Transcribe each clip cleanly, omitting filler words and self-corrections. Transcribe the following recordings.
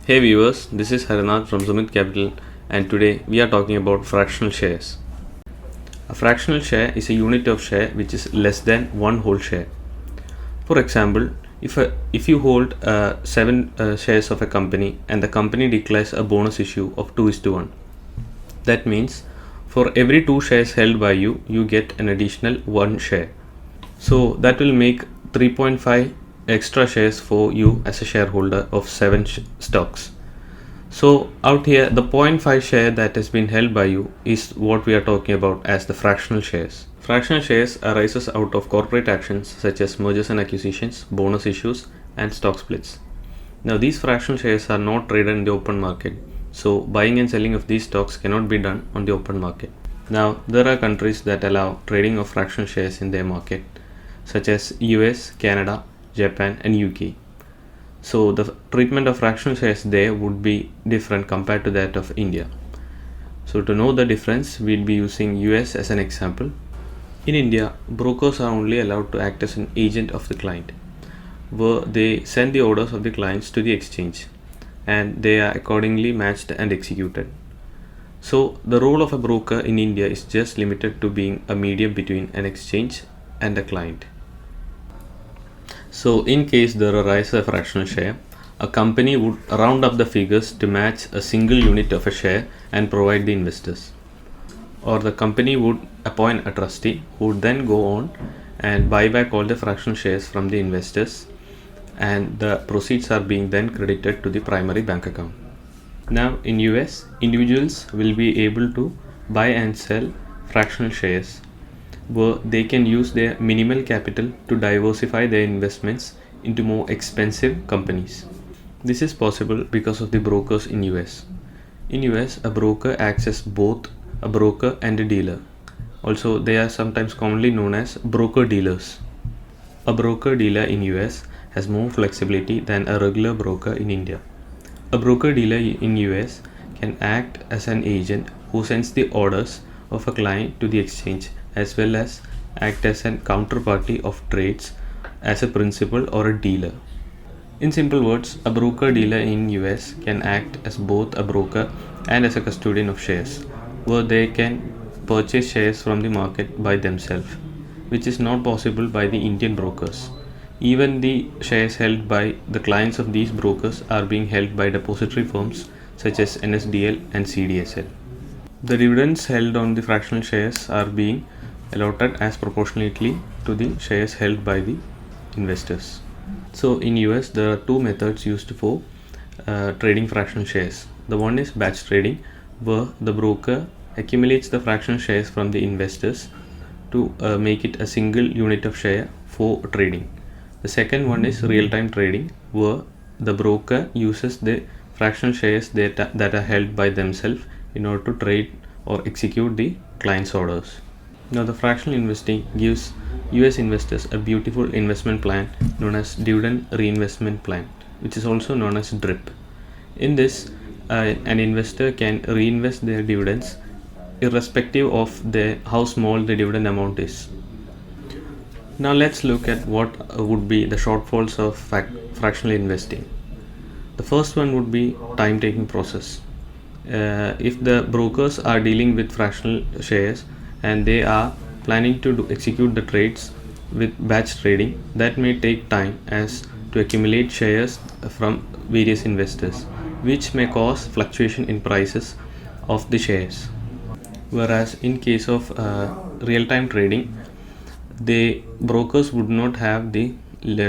Hey viewers, this is Haranath from Sumit Capital, and today we are talking about fractional shares. A fractional share is a unit of share which is less than one whole share. For example, if you hold 7 shares of a company and the company declares a bonus issue of 2:1, that means for every 2 shares held by you, you get an additional 1 share. So that will make 3.5 extra shares for you as a shareholder of 7 stocks. So out here, the 0.5 share that has been held by you is what we are talking about as the fractional shares. Fractional shares arises out of corporate actions such as mergers and acquisitions, bonus issues, and stock splits. Now these fractional shares are not traded in the open market, so buying and selling of these stocks cannot be done on the open market. Now there are countries that allow trading of fractional shares in their market, such as US, Canada, Japan, and UK. So the treatment of fractional shares there would be different compared to that of India. So to know the difference, we'll be using US as an example. In India, brokers are only allowed to act as an agent of the client, where they send the orders of the clients to the exchange and they are accordingly matched and executed. So the role of a broker in India is just limited to being a medium between an exchange and a client. So in case there arises a fractional share, a company would round up the figures to match a single unit of a share and provide the investors. Or the company would appoint a trustee who would then go on and buy back all the fractional shares from the investors, and the proceeds are being then credited to the primary bank account. Now in US, individuals will be able to buy and sell fractional shares where they can use their minimal capital to diversify their investments into more expensive companies. This is possible because of the brokers in US. In US, a broker acts as both a broker and a dealer. Also, they are sometimes commonly known as broker dealers. A broker dealer in US has more flexibility than a regular broker in India. A broker dealer in US can act as an agent who sends the orders of a client to the exchange, as well as act as a counterparty of trades as a principal or a dealer. In simple words, a broker dealer in US can act as both a broker and as a custodian of shares, where they can purchase shares from the market by themselves, which is not possible by the Indian brokers. Even the shares held by the clients of these brokers are being held by depository firms such as NSDL and CDSL. The dividends held on the fractional shares are being allotted as proportionately to the shares held by the investors. So in US, there are 2 methods used for trading fractional shares. The one is batch trading, where the broker accumulates the fractional shares from the investors to make it a single unit of share for trading. The second one is real-time trading, where the broker uses the fractional shares that are held by themselves in order to trade or execute the client's orders. Now the fractional investing gives US investors a beautiful investment plan known as dividend reinvestment plan, which is also known as DRIP. In this, an investor can reinvest their dividends irrespective of how small the dividend amount is. Now let's look at what would be the shortfalls of fractional investing. The first one would be time-taking process. If the brokers are dealing with fractional shares and they are planning to execute the trades with batch trading, that may take time as to accumulate shares from various investors, which may cause fluctuation in prices of the shares. Whereas in case of real-time trading, the brokers would not have the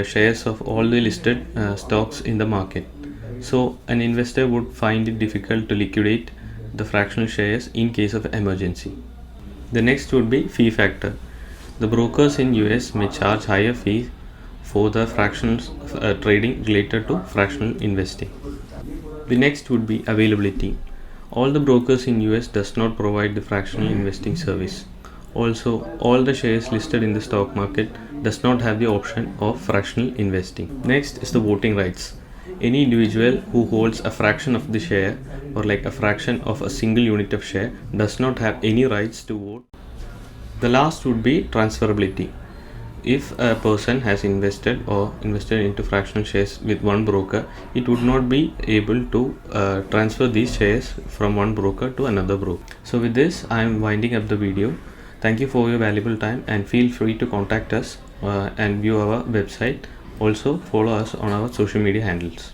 shares of all the listed stocks in the market. So an investor would find it difficult to liquidate the fractional shares in case of emergency. The next would be fee factor. The brokers in US may charge higher fees for the fractional trading related to fractional investing. The next would be availability. All the brokers in US does not provide the fractional investing service. Also, all the shares listed in the stock market does not have the option of fractional investing. Next is the voting rights. Any individual who holds a fraction of the share or like a fraction of a single unit of share does not have any rights to vote. The last would be transferability. If a person has invested into fractional shares with one broker, it would not be able to transfer these shares from one broker to another broker. So with this, I am winding up the video. Thank you for your valuable time, and feel free to contact us and view our website. Also follow us on our social media handles.